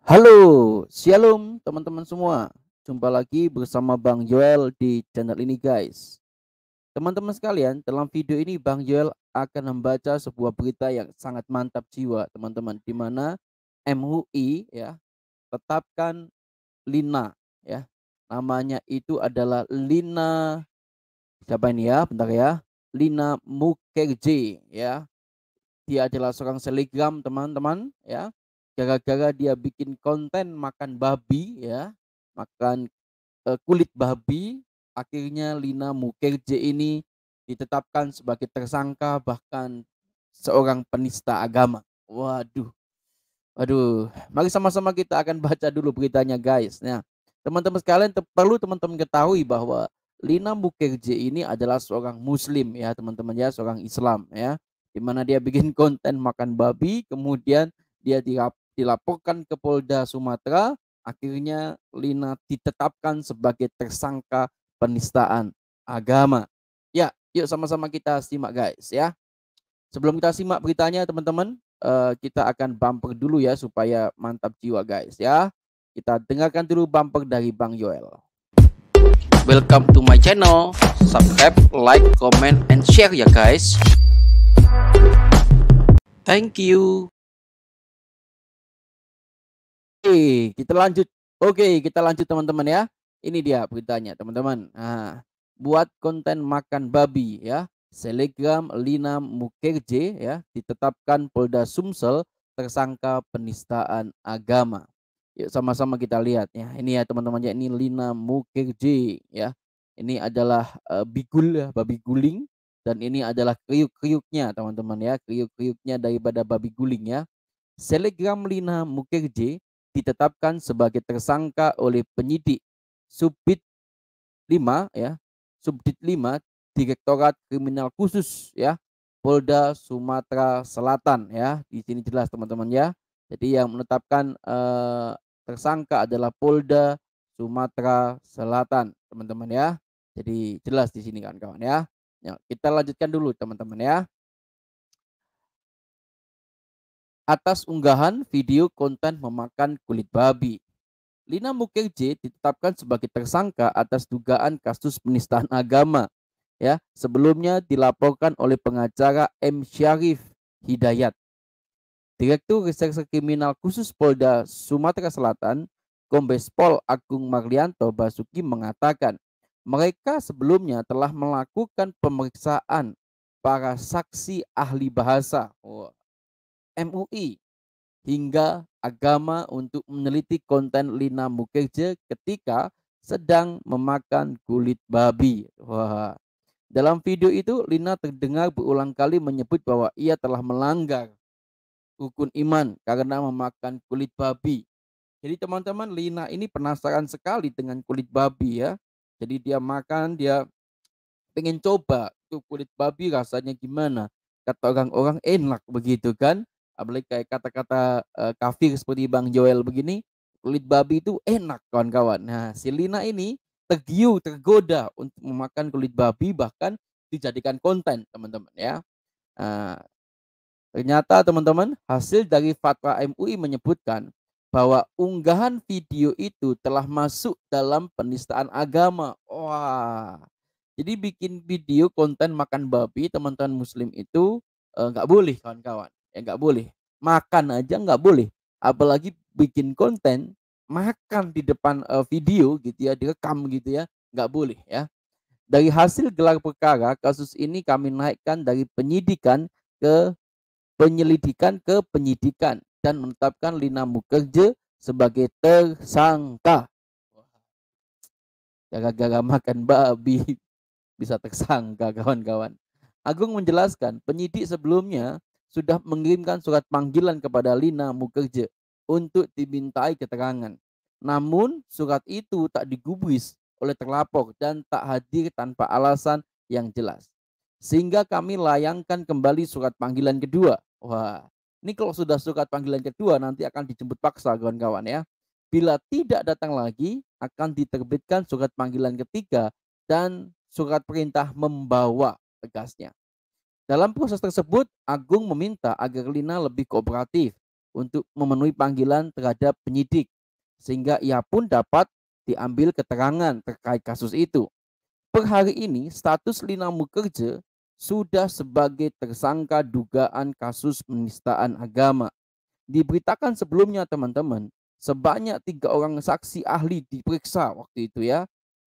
Halo, shalom teman-teman semua. Jumpa lagi bersama Bang Joel di channel ini guys. Teman-teman sekalian, dalam video ini Bang Joel akan membaca sebuah berita yang sangat mantap jiwa teman-teman. Di mana MUI ya tetapkan Lina ya. Namanya itu adalah Lina, siapa ini ya? Bentar ya. Lina Mukherjee ya. Dia adalah seorang selegram teman-teman ya. Gara-gara dia bikin konten makan babi ya, makan kulit babi, akhirnya Lina Mukherjee ini ditetapkan sebagai tersangka, bahkan seorang penista agama. Waduh, waduh. Mari sama-sama kita akan baca dulu beritanya guys. Nah, teman-teman sekalian perlu teman-teman ketahui bahwa Lina Mukherjee ini adalah seorang muslim ya teman-teman ya, seorang Islam ya. Di mana dia bikin konten makan babi, kemudian dia dilaporkan ke Polda Sumatera, akhirnya Lina ditetapkan sebagai tersangka penistaan agama. Ya, yuk sama-sama kita simak guys ya. Sebelum kita simak beritanya teman-teman, kita akan bumper dulu ya supaya mantap jiwa guys ya. Kita dengarkan dulu bumper dari Bang Joel. Welcome to my channel. Subscribe, like, comment, and share ya guys. Thank you. Oke, kita lanjut teman-teman ya. Ini dia beritanya teman-teman. Nah, buat konten makan babi ya. Selegram Lina Mukherjee ya ditetapkan Polda Sumsel tersangka penistaan agama. Yuk sama-sama kita lihat ya. Ini ya teman-teman ya, ini Lina Mukherjee ya. Ini adalah bigul ya, babi guling, dan ini adalah kriuk-kriuknya teman-teman ya, kriuk-kriuknya daripada babi guling ya. Selegram Lina Mukherjee ditetapkan sebagai tersangka oleh penyidik Subdit 5 ya, Subdit 5 Direktorat Kriminal Khusus ya, Polda Sumatera Selatan ya. Di sini jelas teman-teman ya. Jadi yang menetapkan tersangka adalah Polda Sumatera Selatan, teman-teman ya. Jadi jelas di sini kawan-kawan ya. Ya, kita lanjutkan dulu teman-teman ya. Atas unggahan video konten memakan kulit babi, Lina Mukherjee ditetapkan sebagai tersangka atas dugaan kasus penistaan agama. Ya, sebelumnya dilaporkan oleh pengacara M. Syarif Hidayat. Direktur Reserse Kriminal Khusus Polda Sumatera Selatan, Kombes Pol Agung Marlianto Basuki mengatakan, mereka sebelumnya telah melakukan pemeriksaan para saksi ahli bahasa MUI hingga agama untuk meneliti konten Lina Mukherjee ketika sedang memakan kulit babi. Wah, dalam video itu Lina terdengar berulang kali menyebut bahwa ia telah melanggar rukun iman karena memakan kulit babi. Jadi teman-teman, Lina ini penasaran sekali dengan kulit babi ya. Jadi dia makan, dia pengen coba tuh kulit babi rasanya gimana. Kata orang-orang enak begitu kan. Apalagi kayak kata-kata kafir seperti Bang Joel begini, kulit babi itu enak kawan-kawan. Nah, si Lina ini tergiur, tergoda untuk memakan kulit babi, bahkan dijadikan konten teman-teman ya. Nah, ternyata teman-teman, hasil dari fatwa MUI menyebutkan bahwa unggahan video itu telah masuk dalam penistaan agama. Wah, jadi bikin video konten makan babi teman-teman muslim itu nggak boleh kawan-kawan. Ya nggak boleh. Makan aja nggak boleh. Apalagi bikin konten makan di depan video gitu ya, direkam gitu ya, nggak boleh ya. Dari hasil gelar perkara, kasus ini kami naikkan dari penyidikan ke penyidikan dan menetapkan Lina Mukherjee sebagai tersangka. Gara-gara makan babi bisa tersangka kawan-kawan. Agung menjelaskan penyidik sebelumnya sudah mengirimkan surat panggilan kepada Lina Mukherjee untuk dimintai keterangan. Namun surat itu tak digubris oleh terlapor dan tak hadir tanpa alasan yang jelas. Sehingga kami layangkan kembali surat panggilan kedua. Wah, ini kalau sudah surat panggilan kedua nanti akan dijemput paksa kawan-kawan ya. Bila tidak datang lagi, akan diterbitkan surat panggilan ketiga dan surat perintah membawa, tegasnya. Dalam proses tersebut, Agung meminta agar Lina lebih kooperatif untuk memenuhi panggilan terhadap penyidik, sehingga ia pun dapat diambil keterangan terkait kasus itu. Per hari ini, status Lina Mukherjee sudah sebagai tersangka dugaan kasus penistaan agama. Diberitakan sebelumnya teman-teman, sebanyak 3 orang saksi ahli diperiksa waktu itu ya.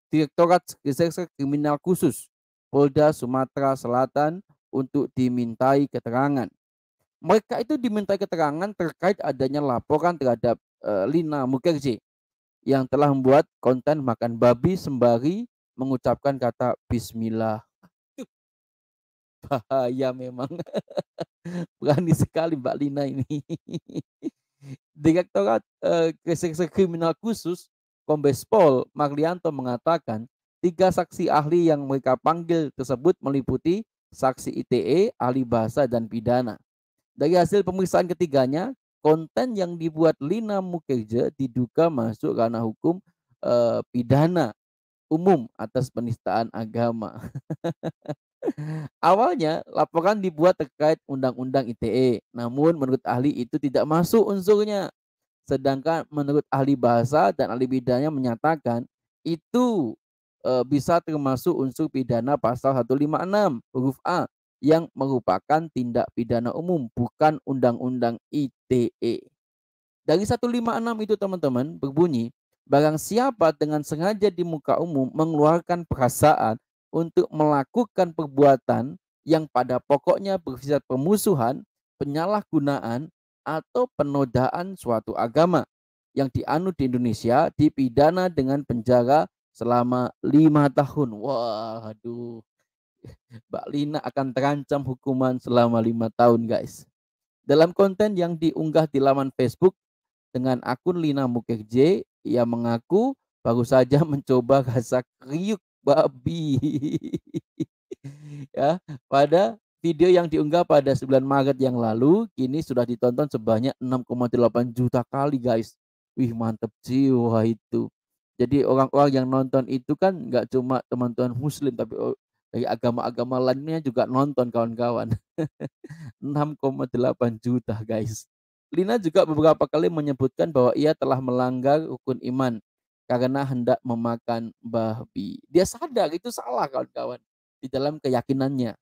Direktorat Reserse Kriminal Khusus Polda Sumatera Selatan untuk dimintai keterangan. Mereka itu dimintai keterangan terkait adanya laporan terhadap Lina Mukherjee yang telah membuat konten makan babi sembari mengucapkan kata bismillah. Bahaya memang. Berani sekali Mbak Lina ini. Direktorat Reserse Kriminal Khusus Kombes Pol Marlianto mengatakan 3 saksi ahli yang mereka panggil tersebut meliputi saksi ITE, ahli bahasa dan pidana. Dari hasil pemeriksaan ketiganya, konten yang dibuat Lina Mukherjee diduga masuk ranah hukum pidana umum atas penistaan agama. Awalnya laporan dibuat terkait Undang-Undang ITE, namun menurut ahli itu tidak masuk unsurnya. Sedangkan menurut ahli bahasa dan ahli pidana menyatakan itu bisa termasuk unsur pidana pasal 156 huruf A yang merupakan tindak pidana umum, bukan Undang-Undang ITE. Dari 156 itu teman-teman berbunyi, barang siapa dengan sengaja di muka umum mengeluarkan perasaan untuk melakukan perbuatan yang pada pokoknya bersifat pemusuhan, penyalahgunaan, atau penodaan suatu agama yang dianut di Indonesia dipidana dengan penjara selama 5 tahun. Wah, aduh, Mbak Lina akan terancam hukuman selama 5 tahun, guys. Dalam konten yang diunggah di laman Facebook dengan akun Lina Mukherjee, ia mengaku baru saja mencoba rasa kriuk babi. Ya, pada video yang diunggah pada 9 Maret yang lalu, kini sudah ditonton sebanyak 6,8 juta kali, guys. Wih, mantep jiwa itu. Jadi orang-orang yang nonton itu kan nggak cuma teman-teman muslim, tapi dari agama-agama lainnya juga nonton kawan-kawan. 6,8 juta, guys. Lina juga beberapa kali menyebutkan bahwa ia telah melanggar rukun iman karena hendak memakan babi. Dia sadar itu salah kawan-kawan di dalam keyakinannya.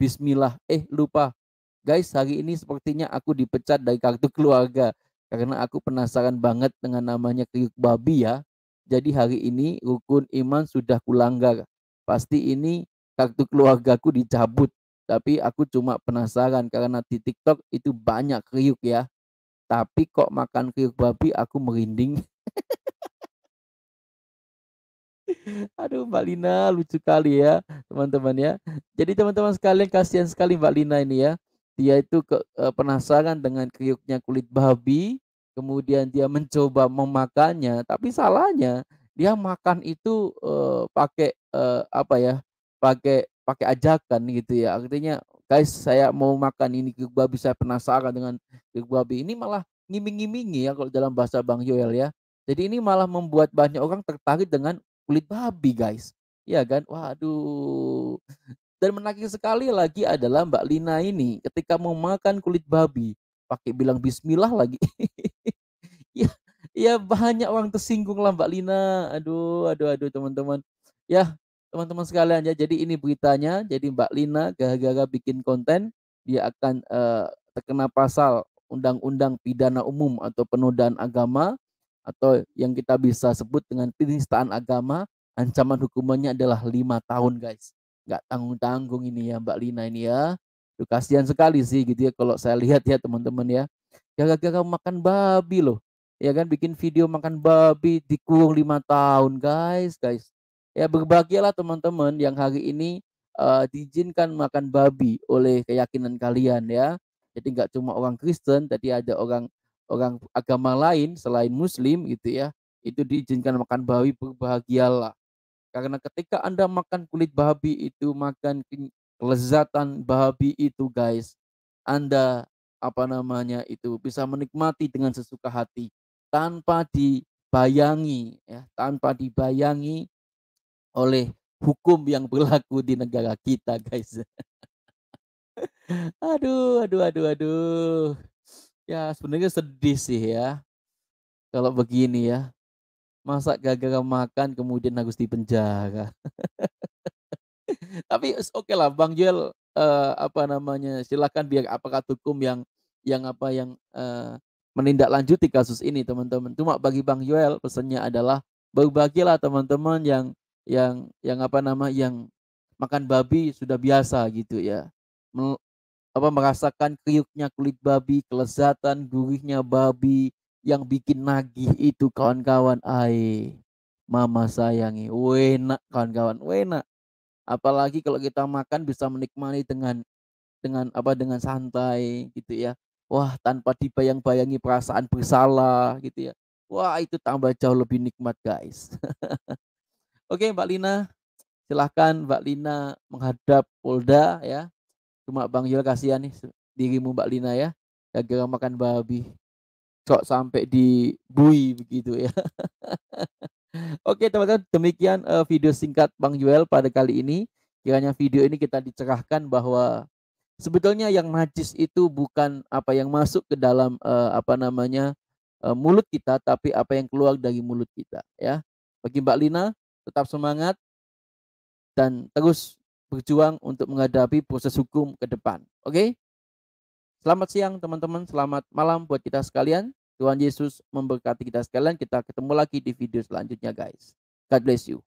Bismillah, lupa. Guys, hari ini sepertinya aku dipecat dari kartu keluarga karena aku penasaran banget dengan namanya kriuk babi ya. Jadi hari ini rukun iman sudah kulanggar. Pasti ini kartu keluargaku dicabut. Tapi aku cuma penasaran karena di TikTok itu banyak kriuk ya. Tapi kok makan kriuk babi aku merinding. Aduh Mbak Lina lucu kali ya teman-teman ya. Jadi teman-teman sekalian kasihan sekali Mbak Lina ini ya. Dia itu penasaran dengan kriuknya kulit babi, kemudian dia mencoba memakannya, tapi salahnya dia makan itu pakai apa ya? Pakai pakai ajakan gitu ya. Artinya, guys, saya mau makan ini kriuk babi, saya penasaran dengan kriuk babi. Ini malah ngiming-ngimingi ya kalau dalam bahasa Bang Joel ya. Jadi ini malah membuat banyak orang tertarik dengan kulit babi, guys. Iya kan? Waduh. Dan menarik sekali lagi adalah Mbak Lina ini ketika mau makan kulit babi, pakai bilang bismillah lagi. Ya, ya banyak orang tersinggung lah Mbak Lina. Aduh, aduh, aduh teman-teman. Ya, teman-teman sekalian ya. Jadi ini beritanya. Jadi Mbak Lina gara-gara bikin konten, dia akan terkena pasal Undang-Undang Pidana Umum atau penodaan agama atau yang kita bisa sebut dengan penistaan agama. Ancaman hukumannya adalah 5 tahun, guys. Nggak tanggung-tanggung ini ya Mbak Lina ini ya. Duh, kasihan sekali sih gitu ya kalau saya lihat ya teman-teman ya. Gara-gara makan babi loh. Ya kan bikin video makan babi dikurung 5 tahun, guys, guys. Ya berbahagialah teman-teman yang hari ini diizinkan makan babi oleh keyakinan kalian ya. Jadi nggak cuma orang Kristen, tadi ada orang orang agama lain selain Muslim gitu ya. Itu diizinkan makan babi, berbahagialah. Karena ketika Anda makan kulit babi itu, makan kelezatan babi itu, guys, Anda apa namanya itu bisa menikmati dengan sesuka hati tanpa dibayangi ya, tanpa dibayangi oleh hukum yang berlaku di negara kita, guys. Aduh, aduh, aduh, aduh. Ya sebenarnya sedih sih ya kalau begini ya. Masa gara-gara makan kemudian harus dipenjara. Tapi oke lah Bang Joel, apa namanya, silakan biar aparat hukum yang menindaklanjuti kasus ini teman-teman. Cuma bagi Bang Joel pesannya adalah berbahagialah teman-teman yang apa nama, yang makan babi sudah biasa gitu ya. Me Merasakan kriuknya kulit babi, kelezatan gurihnya babi, yang bikin nagih itu kawan-kawan, mama sayangi, enak kawan-kawan, enak. Apalagi kalau kita makan bisa menikmati dengan santai gitu ya. Wah, tanpa dibayang-bayangi perasaan bersalah gitu ya. Wah, itu tambah jauh lebih nikmat, guys. Oke, Mbak Lina, silahkan Mbak Lina menghadap Polda ya. Cuma Bang Yul kasihan nih dirimu Mbak Lina ya. Gara-gara makan babi. Kok sampai dibui begitu ya. Oke teman-teman, demikian video singkat Bang Joel pada kali ini. Kiranya video ini kita dicerahkan bahwa sebetulnya yang najis itu bukan apa yang masuk ke dalam apa namanya, mulut kita, tapi apa yang keluar dari mulut kita ya. Bagi Mbak Lina, tetap semangat dan terus berjuang untuk menghadapi proses hukum ke depan. Oke? Selamat siang teman-teman, selamat malam buat kita sekalian. Tuhan Yesus memberkati kita sekalian. Kita ketemu lagi di video selanjutnya guys. God bless you.